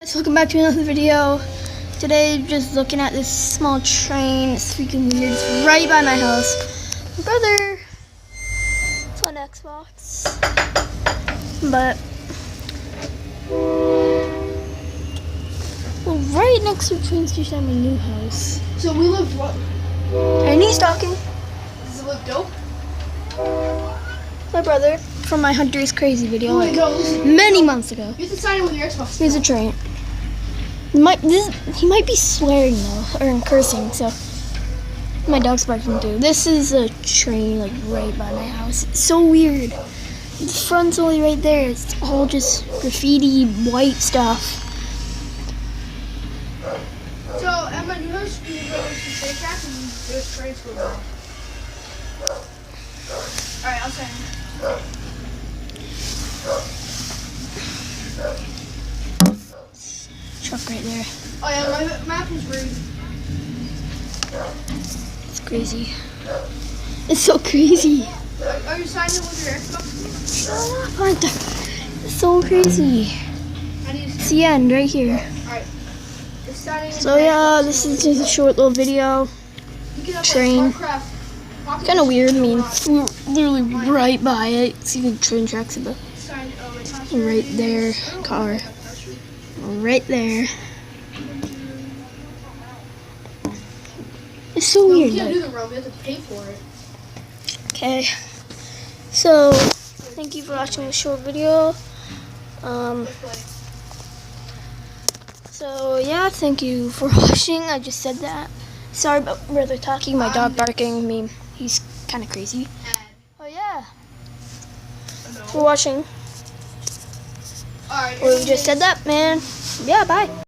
Guys, welcome back to another video. Today, just looking at this small train. It's freaking weird. It's right by my house. My brother, it's on Xbox, but well, right next to the train station at my new house. So we live what? And he's talking. Does it look dope? My brother from my Hunter is Crazy video, Oh my like God, listen. many months ago. You have to sign in with your Xbox. Here's a train. He might be swearing though, or cursing, so my dog's barking too. This is a train like right by my house. It's so weird. The front's only right there. It's all just graffiti, white stuff. So at my new house, you go to the train track and there's trains going by. Alright, I'll sign in. Truck right there. Oh yeah, my map is rude. It's crazy. It's so crazy. Are you signing in with your Xbox? Shut up, Hunter. It's so crazy. I need to It's the end right here. Alright. It's signing in So with yeah, Xbox. this is just a short little video. You can have train. like Minecraft. Kind of weird. I mean, we're literally right by it. See the train tracks about right there. Car. Right there. It's so No, we weird. can't Like, do the road. We have to pay for it. okay. So, thank you for watching this short video. So yeah, thank you for watching. I just said that. Sorry about brother talking, my dog barking. I mean, he's kind of crazy. Oh yeah, for watching. Alright. We just said that, man. Yeah, bye.